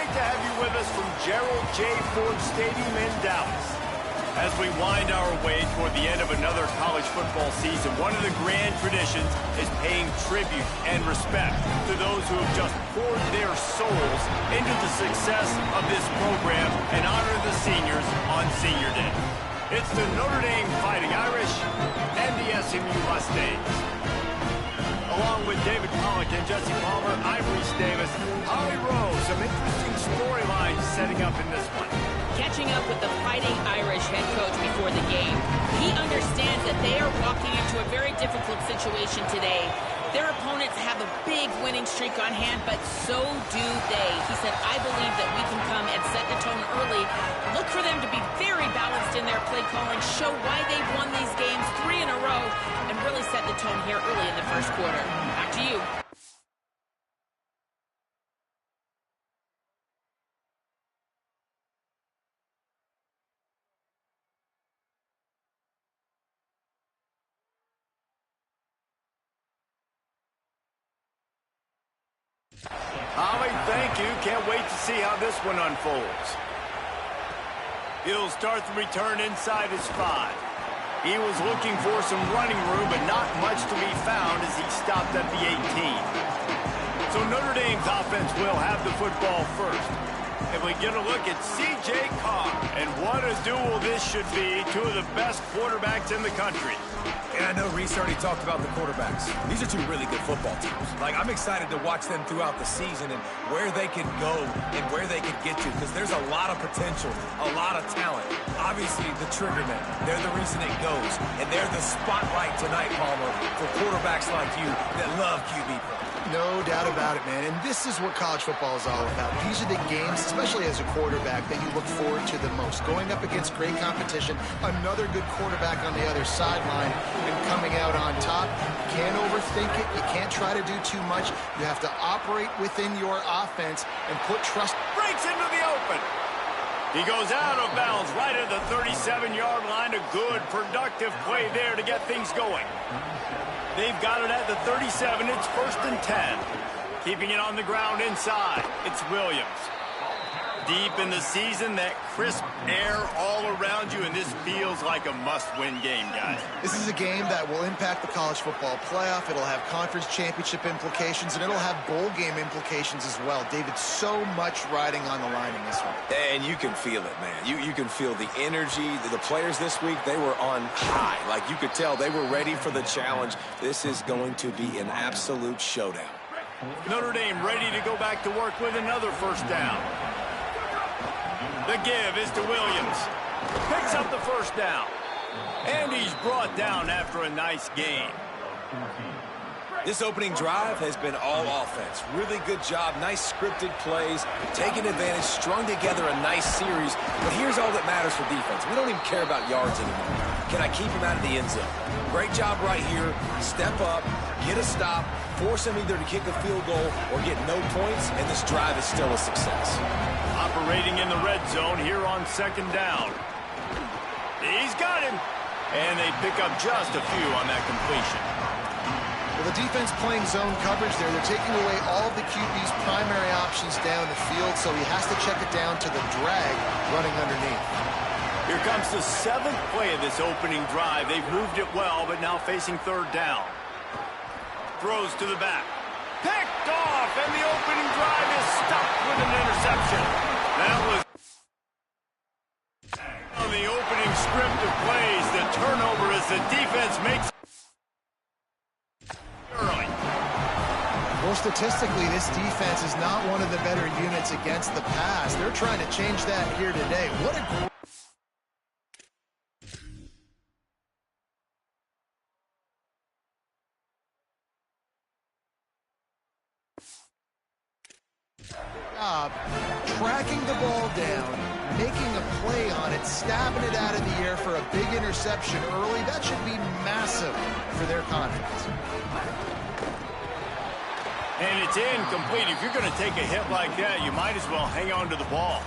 great to have you with us from Gerald J. Ford Stadium in Dallas. As we wind our way toward the end of another college football season, one of the grand traditions is paying tribute and respect to those who have just poured their souls into the success of this program and honor the seniors on Senior Day. It's the Notre Dame Fighting Irish and the SMU Mustangs. Along with David Pollock and Jesse Palmer, I'm Reese Davis. Holly Rowe, some interesting storylines setting up in this one. Catching up with the Fighting Irish head coach before the game, he understands that they are walking into a very difficult situation today. Their opponents have a big winning streak on hand, but so do they. He said, I believe that we can come and set the tone early. Look for them to be very balanced in their play calling, show why they've won these games 3 in a row, and really set the tone here early in the first quarter. Back to you. Holly, thank you. Can't wait to see how this one unfolds. He'll start the return inside his 5. He was looking for some running room, but not much to be found as he stopped at the 18. So Notre Dame's offense will have the football first. And we get a look at C.J. Carr. And what a duel this should be. Two of the best quarterbacks in the country. And I know Reese already talked about the quarterbacks. These are two really good football teams. Like, I'm excited to watch them throughout the season and where they could go and where they could get to, because there's a lot of potential, a lot of talent. Obviously, the trigger men, they're the reason it goes. And they're the spotlight tonight, Palmer, for quarterbacks like you that love QB play. No doubt about it, man. And this is what college football is all about. These are the games, especially as a quarterback, that you look forward to the most. Going up against great competition, another good quarterback on the other sideline, and coming out on top. You can't overthink it. You can't try to do too much. You have to operate within your offense and put trust. Breaks into the open. He goes out of bounds right at the 37-yard line. A good, productive play there to get things going. They've got it at the 37. It's 1st and 10. Keeping it on the ground inside. It's Williams. Deep in the season, that crisp air all around you, and this feels like a must-win game, guys. This is a game that will impact the college football playoff. It'll have conference championship implications, and it'll have bowl game implications as well. David, so much riding on the line in this one. And you can feel it, man. You can feel the energy. The players this week, they were on high. Like, you could tell they were ready for the challenge. This is going to be an absolute showdown. Notre Dame ready to go back to work with another first down. The give is to Williams. Picks up the first down. And he's brought down after a nice gain. This opening drive has been all offense. Really good job. Nice scripted plays. Taking advantage. Strung together a nice series. But here's all that matters for defense. We don't even care about yards anymore. Can I keep him out of the end zone? Great job right here. Step up. Get a stop. Force him either to kick a field goal or get no points. And this drive is still a success. Operating in the red zone here on 2nd down. He's got him. And they pick up just a few on that completion. Well, the defense playing zone coverage there. They're taking away all of the QB's primary options down the field, so he has to check it down to the drag running underneath. Here comes the 7th play of this opening drive. They've moved it well, but now facing 3rd down. Throws to the back. Picked off, and the opening drive is stopped with an interception. That was on the opening script of plays. The turnover as the defense makes early. Well, statistically, this defense is not one of the better units against the pass. They're trying to change that here today. What a great job tracking the ball down, making a play on it, stabbing it out of the air for a big interception early. That should be massive for their confidence. And it's incomplete. If you're going to take a hit like that, you might as well hang on to the ball.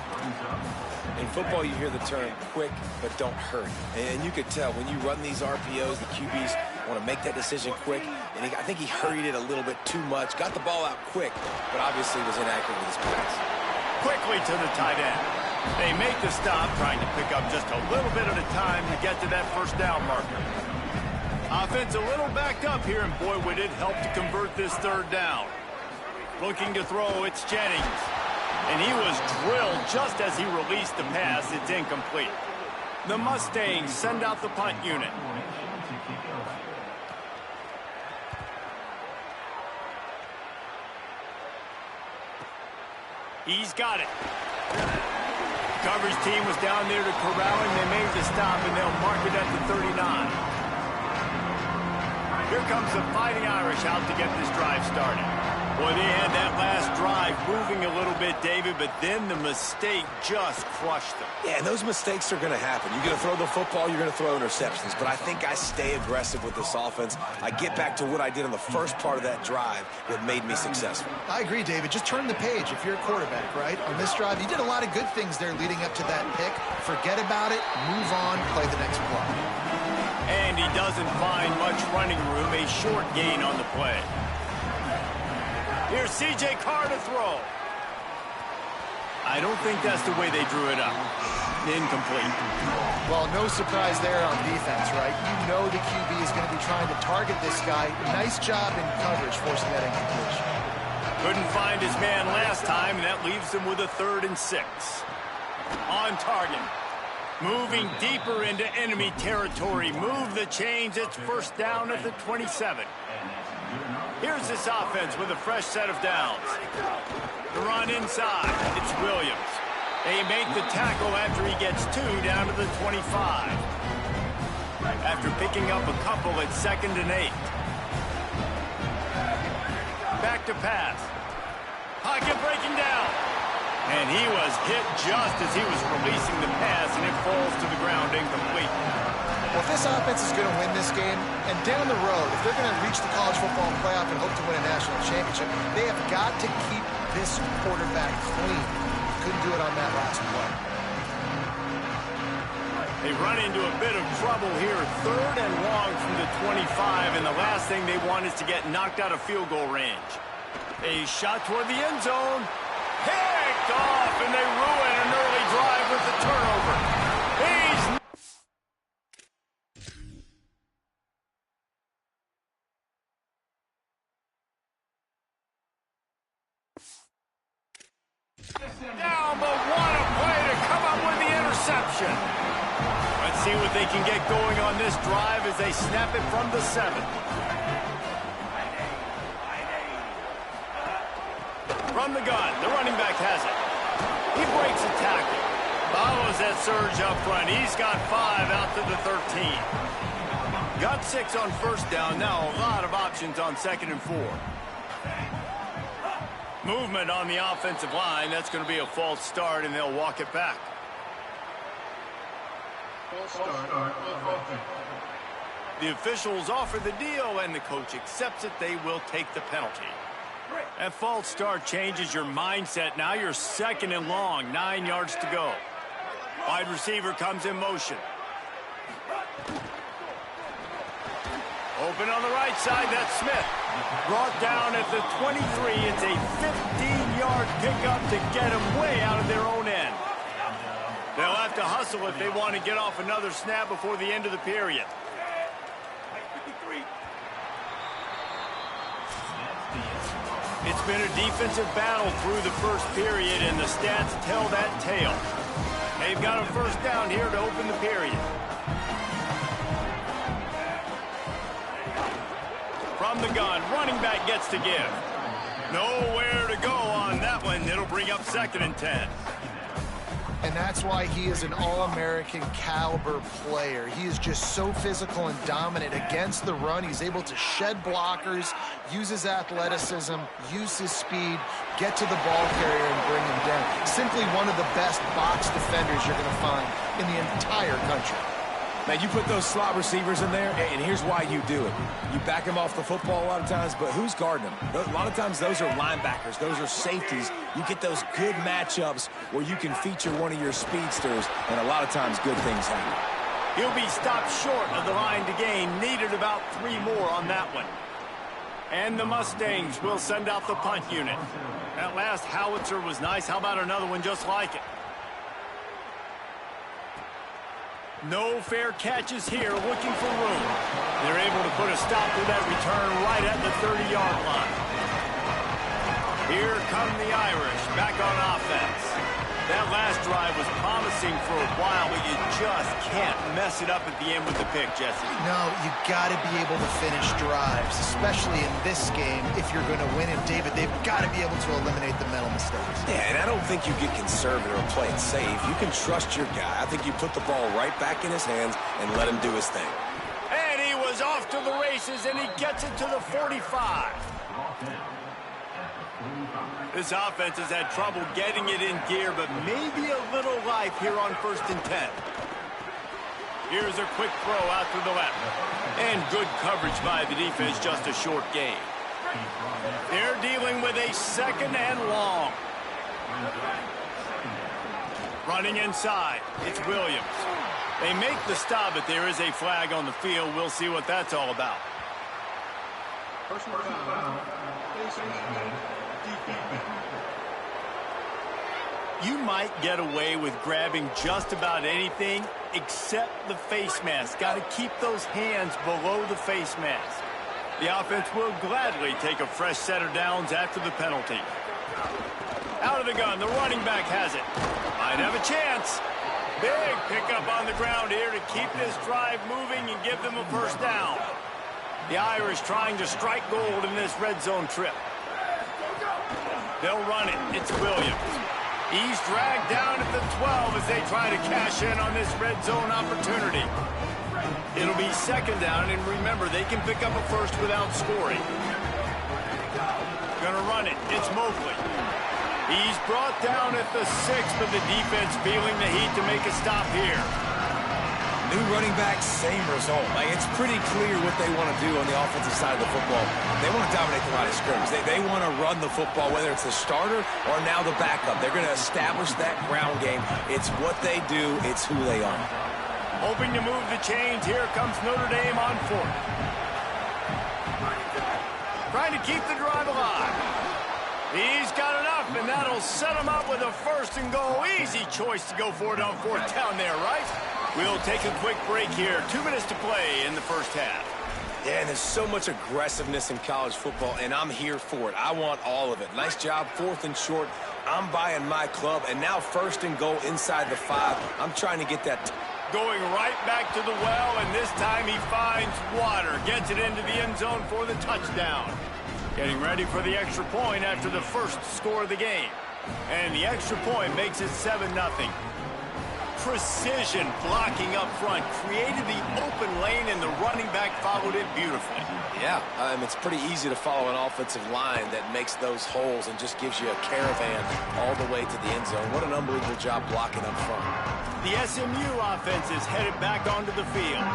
In football, you hear the term quick, but don't hurry. And you could tell when you run these RPOs, the QBs want to make that decision quick. And I think he hurried it a little bit too much, got the ball out quick, but obviously was inaccurate with his pass. quickly to the tight end. They make the stop, trying to pick up just a little bit at a time to get to that first down marker. Offense a little backed up here, and boy, would it help to convert this third down. Looking to throw, it's Jennings. And he was drilled just as he released the pass. It's incomplete. The Mustangs send out the punt unit. He's got it. Coverage team was down there to corral him. They made the stop, and they'll mark it at the 39. Here comes the Fighting Irish out to get this drive started. Boy, they had that last drive moving a little bit, David, but then the mistake just crushed them. Yeah, and those mistakes are going to happen. You're going to throw the football, you're going to throw interceptions. But I think I stay aggressive with this offense. I get back to what I did on the first part of that drive that made me successful. I agree, David. Just turn the page if you're a quarterback, right? On this drive, you did a lot of good things there leading up to that pick. Forget about it, move on, play the next play. And he doesn't find much running room, a short gain on the play. Here's C.J. Carr to throw. I don't think that's the way they drew it up. Incomplete. Well, no surprise there on defense, right? You know the QB is going to be trying to target this guy. Nice job in coverage forcing that incompletion. Couldn't find his man last time, and that leaves him with a 3rd and 6. On target. Moving deeper into enemy territory. Move the chains. It's first down at the 27. Here's this offense with a fresh set of downs. The run inside. It's Williams. They make the tackle after he gets 2 down to the 25. After picking up a couple at 2nd and 8. Back to pass. Pocket breaking down. And he was hit just as he was releasing the pass, and it falls to the ground incomplete. Well, if this offense is going to win this game, and down the road, if they're going to reach the college football playoff and hope to win a national championship, they have got to keep this quarterback clean. Couldn't do it on that last play. They run into a bit of trouble here. 3rd and long from the 25, and the last thing they want is to get knocked out of field goal range. A shot toward the end zone. Picked off, and they ruin an early drive with the turnover. He's down, but what a play to come up with the interception. Let's see what they can get going on this drive as they snap it from the 7. From the gun, the running back has it. He breaks a tackle. Follows that surge up front. He's got 5 out to the 13. Got 6 on first down. Now a lot of options on 2nd and 4. Movement on the offensive line. That's going to be a false start, and they'll walk it back. The officials offer the deal, and the coach accepts it. They will take the penalty. That false start changes your mindset. Now you're 2nd and long, 9 yards to go. Wide receiver comes in motion. Open on the right side, that's Smith. Brought down at the 23. It's a 15-yard pickup to get them way out of their own end. They'll have to hustle if they want to get off another snap before the end of the period. It's been a defensive battle through the first period, and the stats tell that tale. They've got a first down here to open the period. From the gun, running back gets to give. Nowhere to go on that one. It'll bring up 2nd and 10. And that's why he is an all-American caliber player. He is just so physical and dominant against the run. He's able to shed blockers, use his athleticism, use his speed, get to the ball carrier and bring him down. Simply one of the best box defenders you're going to find in the entire country. Man, you put those slot receivers in there, and here's why you do it. You back them off the football a lot of times, but who's guarding them? A lot of times those are linebackers. Those are safeties. You get those good matchups where you can feature one of your speedsters, and a lot of times good things happen. He'll be stopped short of the line to gain. Needed about 3 more on that one. And the Mustangs will send out the punt unit. That last howitzer was nice. How about another one just like it? No fair catches here, looking for room. They're able to put a stop to that return right at the 30-yard line. Here come the Irish back on offense. That last drive was promising for a while, but you just can't mess it up at the end with the pick, Jesse. No, you got to be able to finish drives, especially in this game if you're going to win. And, David, they've got to be able to eliminate the mental mistakes. Yeah, and I don't think you get conservative or play it safe. You can trust your guy. I think you put the ball right back in his hands and let him do his thing. And he was off to the races, and he gets it to the 45. This offense has had trouble getting it in gear, but maybe a little life here on 1st and 10. Here's a quick throw out to the left. And good coverage by the defense, just a short gain. They're dealing with a 2nd and long. Running inside, it's Williams. They make the stop, but there is a flag on the field. We'll see what that's all about. You might get away with grabbing just about anything except the face mask. Got to keep those hands below the face mask. The offense will gladly take a fresh set of downs after the penalty. Out of the gun, the running back has it. Might have a chance. Big pickup on the ground here to keep this drive moving and give them a 1st down. The Irish trying to strike gold in this red zone trip. They'll run it. It's Williams. He's dragged down at the 12 as they try to cash in on this red zone opportunity. It'll be 2nd down, and remember, they can pick up a 1st without scoring. Gonna run it. It's Mobley. He's brought down at the 6, but the defense feeling the heat to make a stop here. New running back, same result. Like, it's pretty clear what they want to do on the offensive side of the football. They want to dominate the line of scrimmage. They want to run the football, whether it's the starter or now the backup. They're going to establish that ground game. It's what they do. It's who they are. Hoping to move the chains. Here comes Notre Dame on 4th. Trying to keep the drive alive. He's got enough, and that'll set him up with a 1st and goal. Easy choice to go for it on 4th down there, right? We'll take a quick break here. 2 minutes to play in the 1st half. Yeah, and there's so much aggressiveness in college football, and I'm here for it. I want all of it. Nice job, 4th and short. I'm buying my club, and now 1st and goal inside the 5. I'm trying to get that. Going right back to the well, and this time he finds water. Gets it into the end zone for the touchdown. Getting ready for the extra point after the 1st score of the game. And the extra point makes it 7-0. Precision blocking up front, created the open lane, and the running back followed it beautifully. Yeah, it's pretty easy to follow an offensive line that makes those holes and just gives you a caravan all the way to the end zone. What an unbelievable job blocking up front. The SMU offense is headed back onto the field.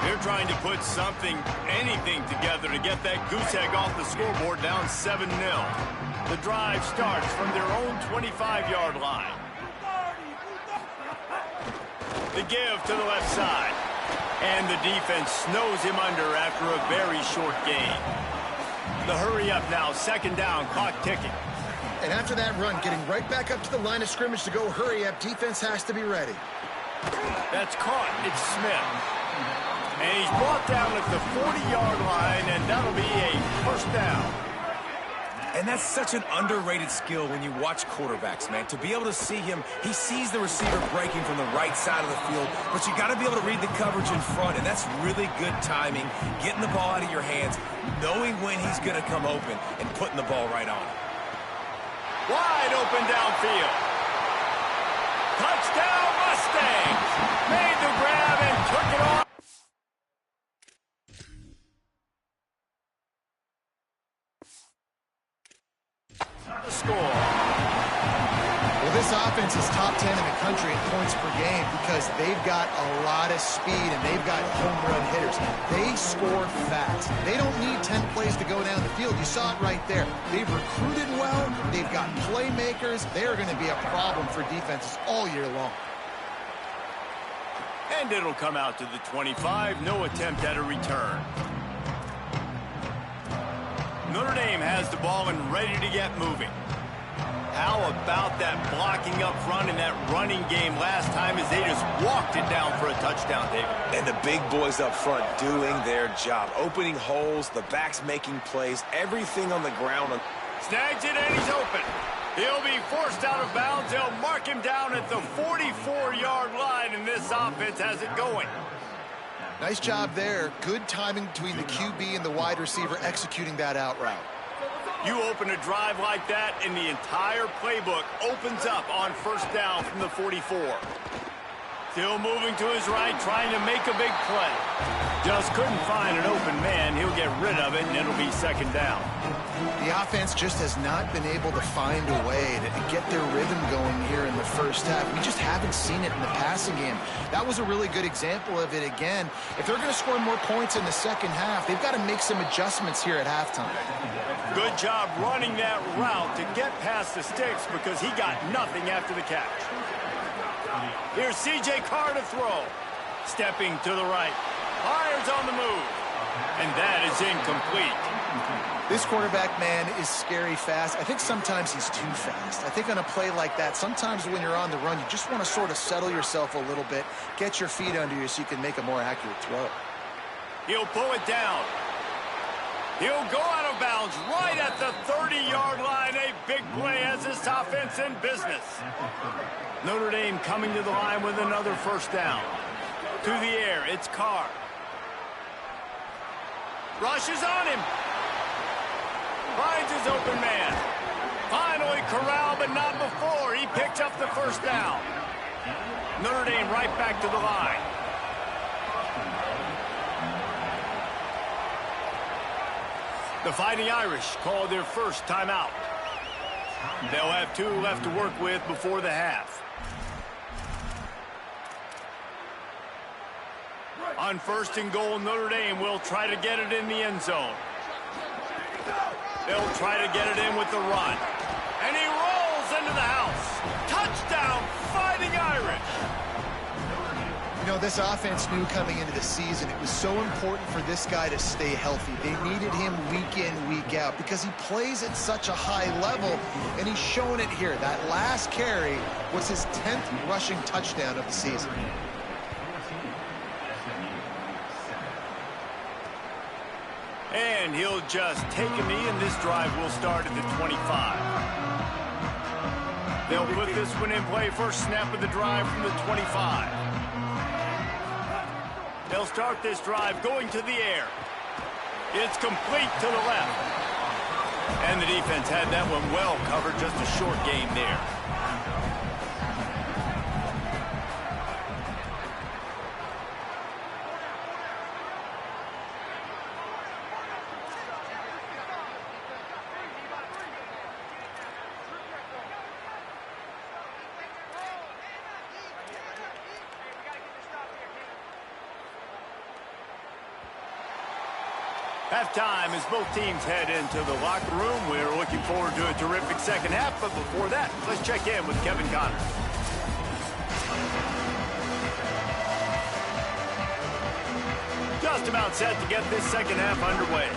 They're trying to put something, anything together to get that goose egg off the scoreboard down 7-0. The drive starts from their own 25-yard line. The give to the left side. And the defense snows him under after a very short gain. The hurry up now, 2nd down, clock ticking. And after that run, getting right back up to the line of scrimmage to go hurry up, defense has to be ready. That's caught. It's Smith. And he's brought down at the 40-yard line, and that'll be a 1st down. And that's such an underrated skill when you watch quarterbacks, man. To be able to see him, he sees the receiver breaking from the right side of the field, but you got to be able to read the coverage in front, and that's really good timing, getting the ball out of your hands, knowing when he's going to come open, and putting the ball right on him. Wide open downfield. Touchdown Mustangs! Made the grab and took it off. The score. Well, this offense is top 10 in the country in points per game because they've got a lot of speed and they've got home run hitters. They score fast. They don't need 10 plays to go down the field. You saw it right there. They've recruited well. They've got playmakers. They're going to be a problem for defenses all year long. And it'll come out to the 25. No attempt at a return. Notre Dame has the ball and ready to get moving. How about that blocking up front in that running game last time as they just walked it down for a touchdown, David? And the big boys up front doing their job. Opening holes, the backs making plays, everything on the ground. Snags it and he's open. He'll be forced out of bounds. They'll mark him down at the 44-yard line, and this offense has it going. Nice job there. Good timing between the QB and the wide receiver executing that out route. You open a drive like that, and the entire playbook opens up on first down from the 44. Still moving to his right, trying to make a big play. Just couldn't find an open man. He'll get rid of it, and it'll be second down. The offense just has not been able to find a way to get their rhythm going here in the first half. We just haven't seen it in the passing game. That was a really good example of it again. If they're going to score more points in the second half, they've got to make some adjustments here at halftime. Good job running that route to get past the sticks because he got nothing after the catch. Here's C.J. Carr to throw. Stepping to the right. Fires on the move. And that is incomplete. This quarterback, man, is scary fast. I think sometimes he's too fast. I think on a play like that, sometimes when you're on the run, you just want to sort of settle yourself a little bit, get your feet under you so you can make a more accurate throw. He'll pull it down. He'll go out of bounds right at the 30-yard line. A big play as this offense in business. Notre Dame coming to the line with another first down. To the air, it's Carr. Rushes on him. Finds his open man. Finally corralled, but not before. He picked up the first down. Notre Dame right back to the line. The Fighting Irish called their first timeout. They'll have 2 left to work with before the half. On first and goal, Notre Dame will try to get it in the end zone. They'll try to get it in with the run. And he rolls into the house. Touchdown, Fighting Irish. You know, this offense knew coming into the season it was so important for this guy to stay healthy. They needed him week in, week out because he plays at such a high level, and he's shown it here. That last carry was his 10th rushing touchdown of the season. And he'll just take a knee, and this drive will start at the 25. They'll put this one in play. First snap of the drive from the 25. They'll start this drive going to the air. It's complete to the left. And the defense had that one well covered. Just a short gain there. Halftime as both teams head into the locker room. We're looking forward to a terrific second half, but before that, let's check in with Kevin Connors. Just about set to get this second half underway.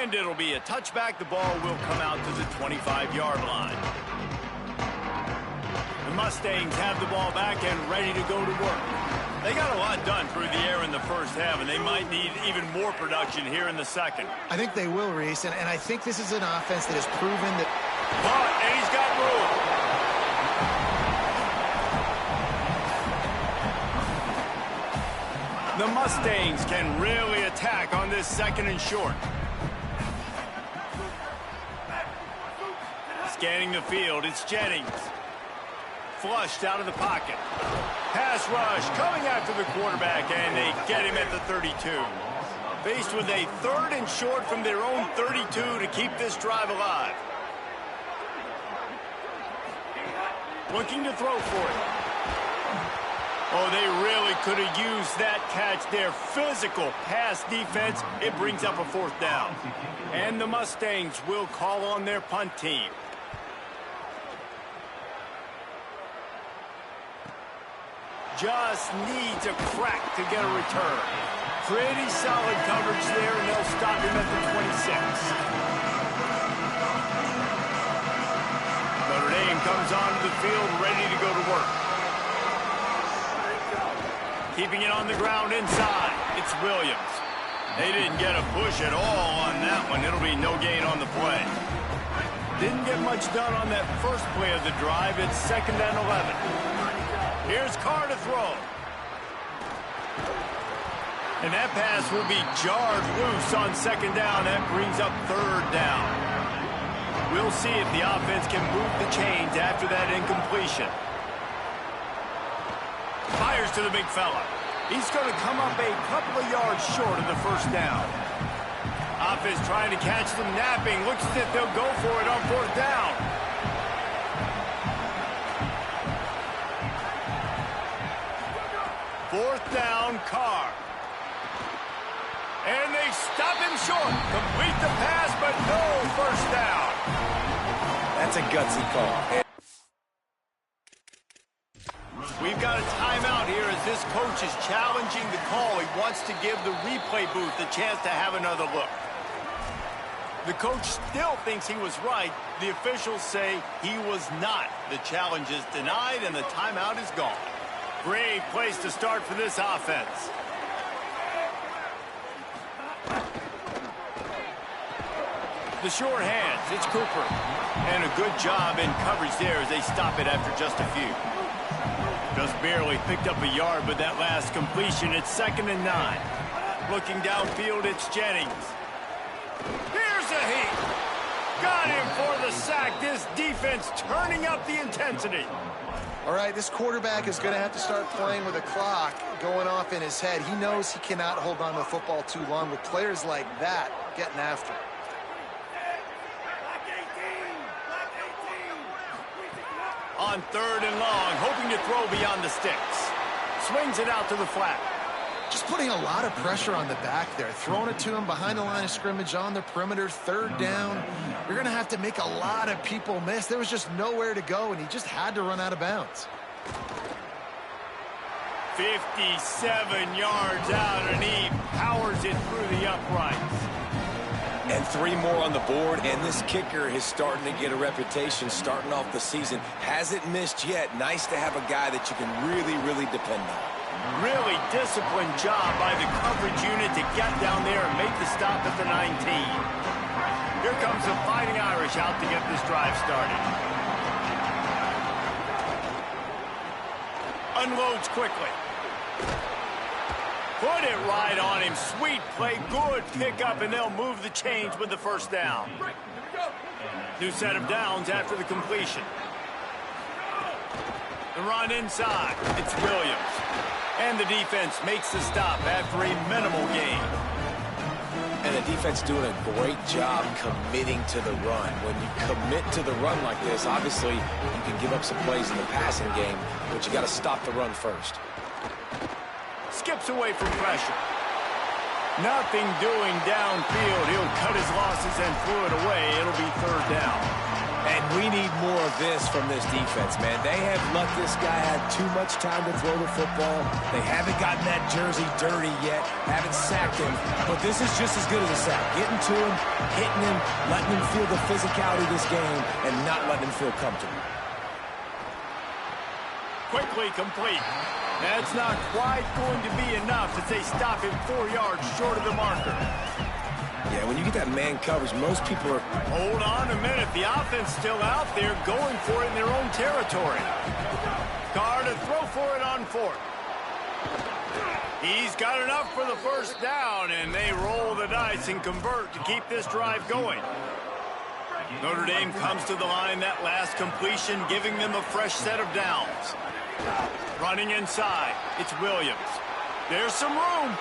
And it'll be a touchback. The ball will come out to the 25-yard line. The Mustangs have the ball back and ready to go to work. They got a lot done through the air in the first half, and they might need even more production here in the second. I think they will, Reese, and I think this is an offense that has proven that... But, and he's got room. The Mustangs can really attack on this second and short. Scanning the field, it's Jennings. Flushed out of the pocket. Pass rush coming after the quarterback, and they get him at the 32. Faced with a third and short from their own 32 to keep this drive alive. Looking to throw for it. Oh, they really could have used that catch. Their physical pass defense, it brings up a fourth down. And the Mustangs will call on their punt team. just needs a crack to get a return. Pretty solid coverage there, and they'll stop him at the 26. Notre Dame comes onto the field ready to go to work. Keeping it on the ground inside. It's Williams. They didn't get a push at all on that one. It'll be no gain on the play. Didn't get much done on that first play of the drive. It's 2nd and 11. Here's Carr to throw. And that pass will be jarred loose on 2nd down. That brings up 3rd down. We'll see if the offense can move the chains after that incompletion. Fires to the big fella. He's going to come up a couple of yards short of the 1st down. Offense trying to catch them napping. Looks as if they'll go for it on 4th down. Fourth down, Carr. And they stop him short. Complete the pass, but no 1st down. That's a gutsy call. We've got a timeout here as this coach is challenging the call. He wants to give the replay booth a chance to have another look. The coach still thinks he was right. The officials say he was not. The challenge is denied, and the timeout is gone. Great place to start for this offense. The short hands, it's Cooper. And a good job in coverage there as they stop it after just a few. Just barely picked up a yard with that last completion. It's 2nd and 9. Looking downfield, it's Jennings. Here's a heat. Got him for the sack. This defense turning up the intensity. All right, this quarterback is going to have to start playing with a clock going off in his head. He knows he cannot hold on to the football too long with players like that getting after him. On 3rd and long, hoping to throw beyond the sticks. Swings it out to the flat. Just putting a lot of pressure on the back there. Throwing it to him behind the line of scrimmage on the perimeter. 3rd down. You're going to have to make a lot of people miss. There was just nowhere to go, and he just had to run out of bounds. 57 yards out, and he powers it through the uprights. And 3 more on the board, and this kicker is starting to get a reputation starting off the season. Hasn't missed yet. Nice to have a guy that you can really, really depend on. Really disciplined job by the coverage unit to get down there and make the stop at the 19. Here comes the Fighting Irish out to get this drive started. Unloads quickly. Put it right on him. Sweet play. Good pickup, and they'll move the chains with the 1st down. New set of downs after the completion. The run inside. It's Williams. And the defense makes the stop after a minimal gain. And the defense doing a great job committing to the run. When you commit to the run like this, obviously you can give up some plays in the passing game, but you got to stop the run first. Skips away from pressure. Nothing doing downfield. He'll cut his losses and throw it away. It'll be 3rd down. And we need more of this from this defense, man. They have let this guy have too much time to throw the football. They haven't gotten that jersey dirty yet, haven't sacked him. But this is just as good as a sack. Getting to him, hitting him, letting him feel the physicality of this game, and not letting him feel comfortable. Quickly complete. That's not quite going to be enough as they stop him 4 yards short of the marker. Yeah, when you get that man coverage, most people are... Hold on a minute. The offense still out there going for it in their own territory. Carr to throw for it on 4th. He's got enough for the 1st down, and they roll the dice and convert to keep this drive going. Notre Dame comes to the line that last completion, giving them a fresh set of downs. Running inside, it's Williams. There's some room.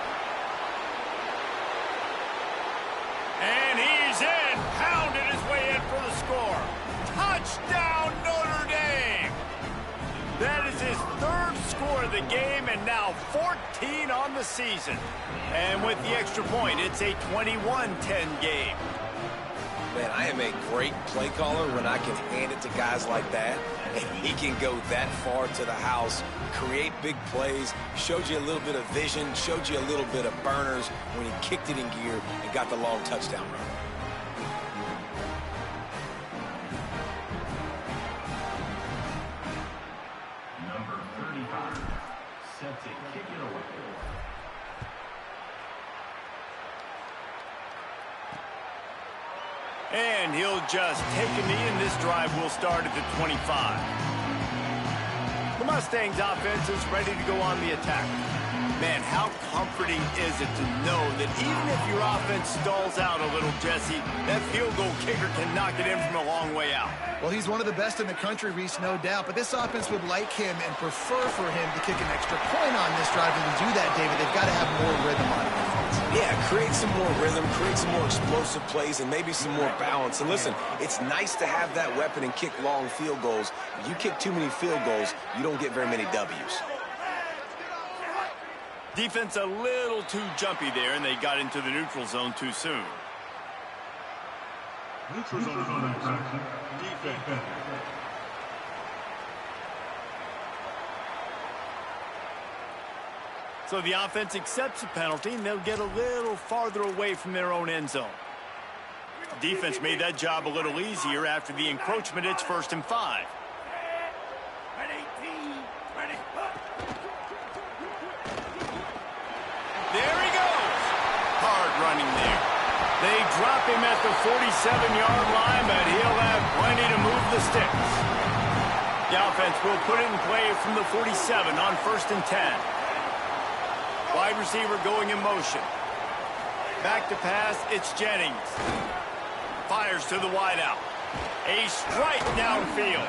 And he's in, pounded his way in for the score. Touchdown, Notre Dame! That is his 3rd score of the game, and now 14 on the season. And with the extra point, it's a 21-10 game. Man, I am a great play caller when I can hand it to guys like that. And he can go that far to the house, create big plays, showed you a little bit of vision, showed you a little bit of burners when he kicked it in gear and got the long touchdown run. Number 35, set to kick it away. And he'll just take a knee, and this drive will start at the 25. The Mustangs offense is ready to go on the attack. Man, how comforting is it to know that even if your offense stalls out a little, Jesse, that field goal kicker can knock it in from a long way out. Well, he's one of the best in the country, Reese, no doubt. But this offense would like him and prefer for him to kick an extra point on this drive. And to do that, David, they've got to have more rhythm on defense. Yeah, create some more rhythm, create some more explosive plays, and maybe some more balance. And listen, it's nice to have that weapon and kick long field goals. If you kick too many field goals, you don't get very many W's. Defense a little too jumpy there, and they got into the neutral zone too soon. Neutral zone defense. So the offense accepts the penalty, and they'll get a little farther away from their own end zone. Defense made that job a little easier after the encroachment. It's 1st and 5. There he goes. Hard running there. They drop him at the 47-yard line, but he'll have plenty to move the sticks. The offense will put it in play from the 47 on 1st and 10. Wide receiver going in motion. Back to pass, it's Jennings. Fires to the wideout. A strike downfield.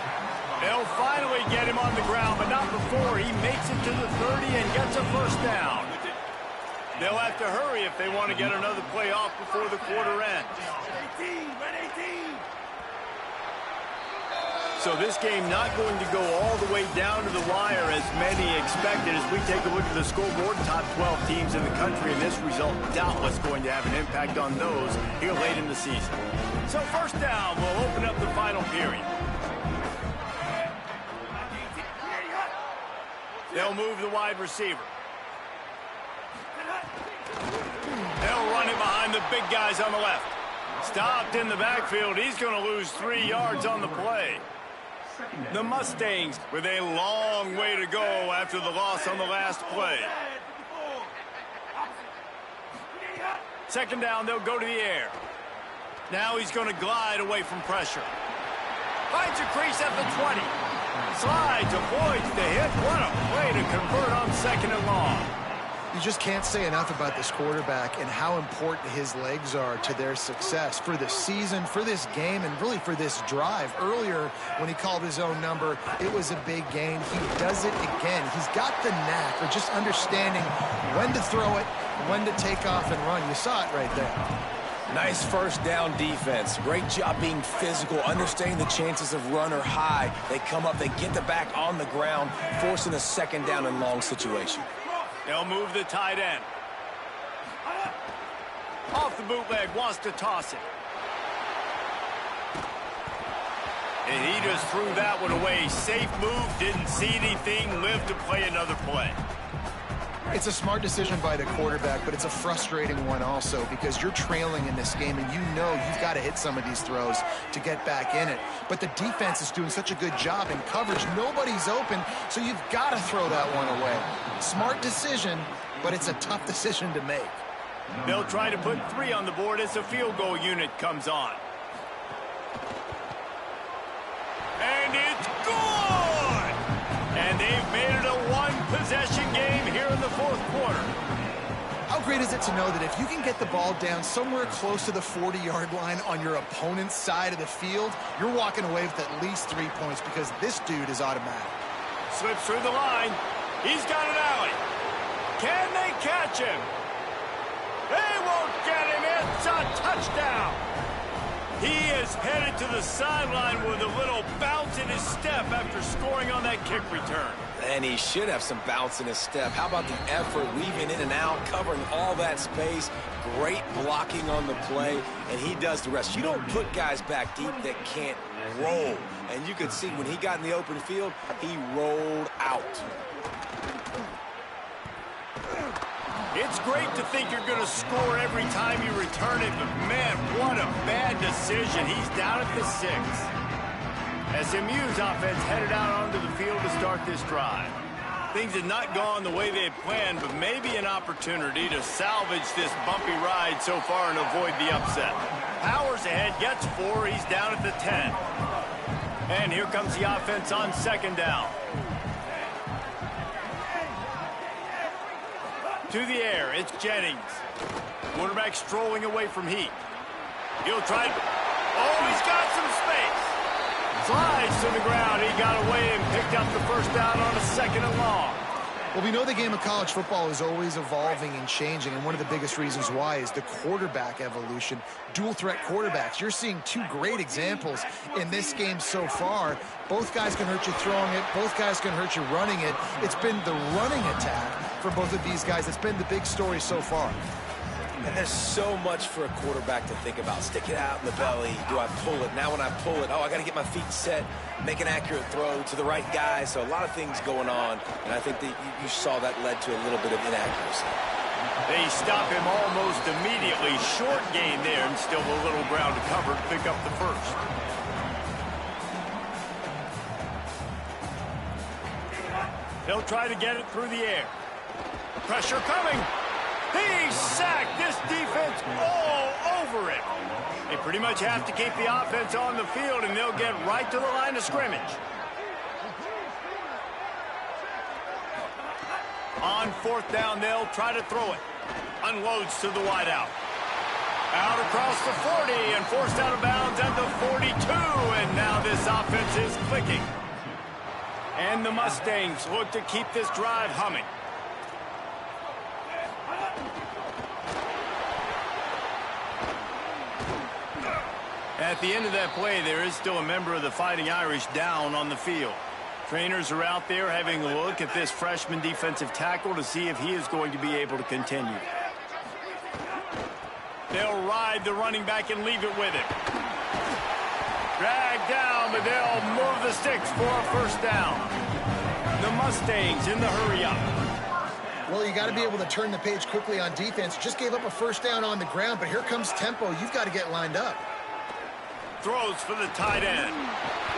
They'll finally get him on the ground, but not before he makes it to the 30 and gets a 1st down. They'll have to hurry if they want to get another play off before the quarter ends. So this game not going to go all the way down to the wire as many expected. As we take a look at the scoreboard, top 12 teams in the country, and this result doubtless going to have an impact on those here late in the season. So 1st down will open up the final period. They'll move the wide receiver. They'll run it behind the big guys on the left. Stopped in the backfield. He's going to lose 3 yards on the play. The Mustangs with a long way to go after the loss on the last play. 2nd down, they'll go to the air. Now he's going to glide away from pressure. Finds a crease at the 20. Slides, avoids the hit. What a play to convert on 2nd and long. You just can't say enough about this quarterback and how important his legs are to their success for the season, for this game, and really for this drive. Earlier, when he called his own number, it was a big gain. He does it again. He's got the knack for just understanding when to throw it, when to take off and run. You saw it right there. Nice 1st down defense. Great job being physical, understanding the chances of run are high. They come up, they get the back on the ground, forcing a 2nd down and long situation. They'll move the tight end. Off the bootleg, wants to toss it. And he just threw that one away. Safe move, didn't see anything, lived to play another play. It's a smart decision by the quarterback, but it's a frustrating one also because you're trailing in this game and you know you've got to hit some of these throws to get back in it. But the defense is doing such a good job in coverage. Nobody's open, so you've got to throw that one away. Smart decision, but it's a tough decision to make. They'll try to put 3 on the board as the field goal unit comes on. And it's good! And they've made it a one-possession game here in the 4th quarter. How great is it to know that if you can get the ball down somewhere close to the 40-yard line on your opponent's side of the field, you're walking away with at least 3 points because this dude is automatic. Slips through the line. He's got an alley. Can they catch him? They won't get him. It's a touchdown. He is headed to the sideline with a little bounce bounce in his step after scoring on that kick return. And he should have some bounce in his step. How about the effort, weaving in and out, covering all that space, great blocking on the play, and he does the rest. You don't put guys back deep that can't roll. And you could see when he got in the open field, he rolled out. It's great to think you're going to score every time you return it, but man, what a bad decision. He's down at the 6. SMU's offense headed out onto the field to start this drive. Things had not gone the way they had planned, but maybe an opportunity to salvage this bumpy ride so far and avoid the upset. Powers ahead, gets 4, he's down at the 10. And here comes the offense on second down. To the air, it's Jennings. Quarterback strolling away from Heat. He'll try. Oh, he's got some space. Slides to the ground. He got away and picked up the first down on a 2nd and long. Well, we know the game of college football is always evolving and changing, and one of the biggest reasons why is the quarterback evolution. Dual-threat quarterbacks. You're seeing 2 great examples in this game so far. Both guys can hurt you throwing it. Both guys can hurt you running it. It's been the running attack for both of these guys. It's been the big story so far. And there's so much for a quarterback to think about. Stick it out in the belly. Do I pull it? Now when I pull it, oh, I got to get my feet set, make an accurate throw to the right guy. So a lot of things going on, and I think that you saw that led to a little bit of inaccuracy. They stop him almost immediately. Short gain there, and still a little ground to cover to pick up the first. They'll try to get it through the air. Pressure coming. He sacked this defense all over it. They pretty much have to keep the offense on the field, and they'll get right to the line of scrimmage. On 4th down, they'll try to throw it. Unloads to the wideout. Out across the 40 and forced out of bounds at the 42, and now this offense is clicking. And the Mustangs look to keep this drive humming. At the end of that play, there is still a member of the Fighting Irish down on the field. Trainers are out there having a look at this freshman defensive tackle to see if he is going to be able to continue. They'll ride the running back and leave it with him. Dragged down, but they'll move the sticks for a first down. The Mustangs in the hurry-up. Well, you got to be able to turn the page quickly on defense. Just gave up a first down on the ground, but here comes tempo. You've got to get lined up. Throws for the tight end.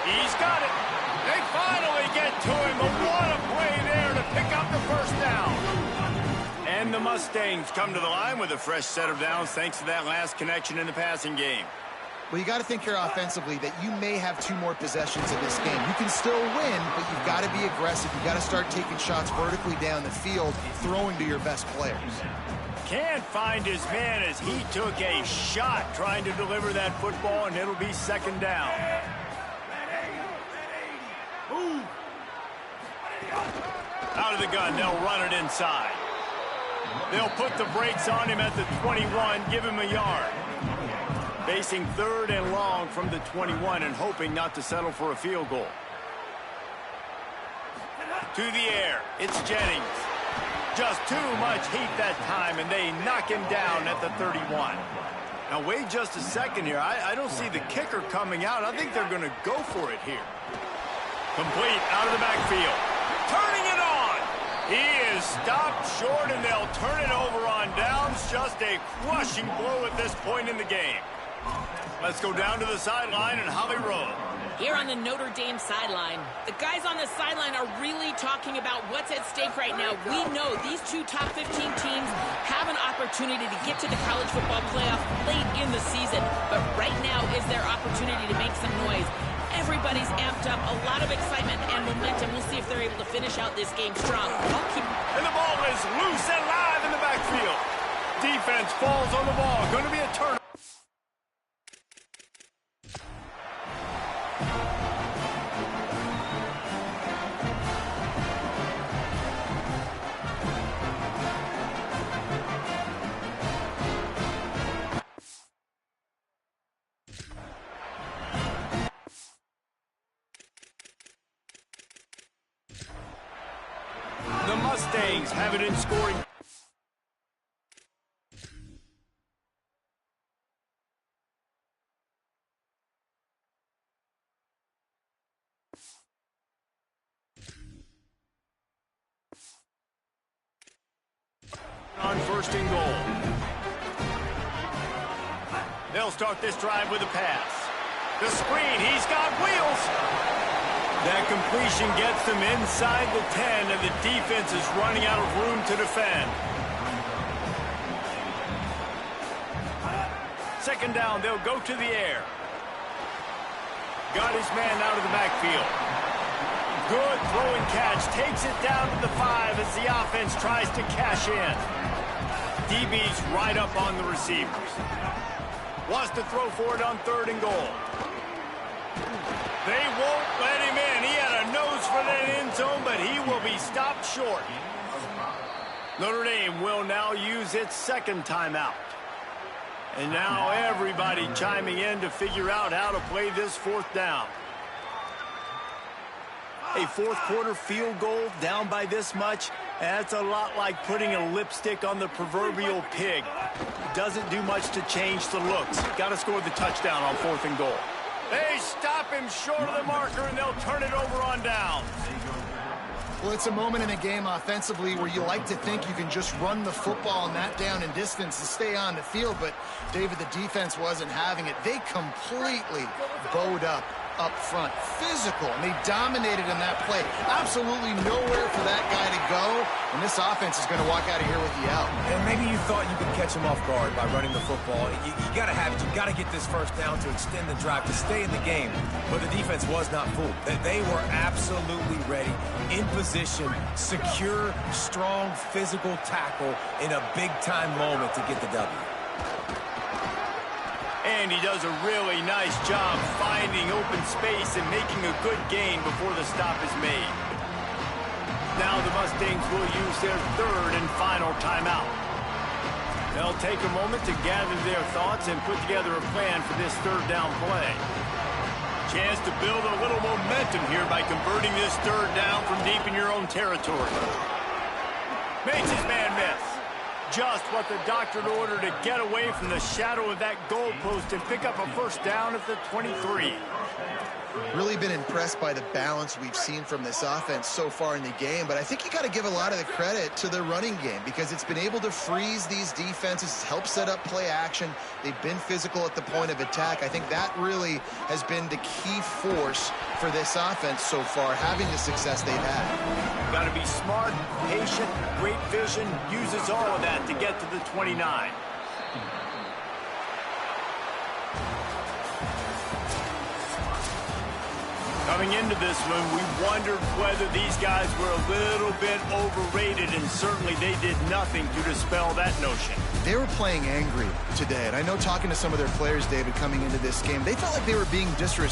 He's got it. They finally get to him, but what a play there to pick up the first down. And the Mustangs come to the line with a fresh set of downs thanks to that last connection in the passing game. Well, you got to think here offensively that you may have 2 more possessions in this game. You can still win, but you've got to be aggressive. You've got to start taking shots vertically down the field, throwing to your best players. Can't find his man as he took a shot trying to deliver that football, and it'll be 2nd down. Out of the gun, they'll run it inside. They'll put the brakes on him at the 21, give him a yard. Facing 3rd and long from the 21 and hoping not to settle for a field goal. To the air, it's Jennings. Just too much heat that time, and they knock him down at the 31. Now, wait just a second here. I don't see the kicker coming out. I think they're going to go for it here. Complete out of the backfield. Turning it on. He is stopped short, and they'll turn it over on downs. Just a crushing blow at this point in the game. Let's go down to the sideline and Holly Rowe. Here on the Notre Dame sideline, the guys on the sideline are really talking about what's at stake right now. We know these 2 top 15 teams have an opportunity to get to the college football playoff late in the season, but right now is their opportunity to make some noise. Everybody's amped up, a lot of excitement and momentum. We'll see if they're able to finish out this game strong. And the ball is loose and live in the backfield. Defense falls on the ball. Going to be a turnover. Mustangs have it in scoring. On first and goal. They'll start this drive with a pass. The screen, he's got wheels. That completion gets them inside the 10, and the defense is running out of room to defend. Second down, they'll go to the air. Got his man out of the backfield. Good throw and catch. Takes it down to the 5 as the offense tries to cash in. DB's right up on the receivers. Wants to throw for it on third and goal. They won't let him in. He had a nose for that end zone, but he will be stopped short. Notre Dame will now use its second timeout. And now everybody chiming in to figure out how to play this fourth down. A fourth quarter field goal down by this much, that's a lot like putting a lipstick on the proverbial pig. Doesn't do much to change the looks. Got to score the touchdown on fourth and goal. They stop him short of the marker, and they'll turn it over on down. Well, it's a moment in a game offensively where you like to think you can just run the football on that down and distance to stay on the field, but David, the defense wasn't having it. They completely bowed up front. Physical, and they dominated in that play. Absolutely nowhere for that guy to go, and this offense is going to walk out of here with you out. And maybe you thought you could catch him off guard by running the football. You got to have it. You got to get this first down to extend the drive, to stay in the game. But the defense was not fooled. They were absolutely ready, in position, secure, strong, physical tackle in a big-time moment to get the W. And he does a really nice job finding open space and making a good gain before the stop is made. Now the Mustangs will use their third and final timeout. They'll take a moment to gather their thoughts and put together a plan for this third down play. Chance to build a little momentum here by converting this third down from deep in your own territory. Makes his man miss. Just what the doctor ordered to get away from the shadow of that goalpost and pick up a first down at the 23. Really been impressed by the balance we've seen from this offense so far in the game, but I think you got to give a lot of the credit to the running game because it's been able to freeze these defenses, help set up play action. They've been physical at the point of attack. I think that really has been the key force for this offense so far, having the success they've had. Got to be smart, patient, great vision, uses all of that to get to the 29. Coming into this one, we wondered whether these guys were a little bit overrated, and certainly they did nothing to dispel that notion. They were playing angry today, and I know talking to some of their players, David, coming into this game, they felt like they were being disrespected.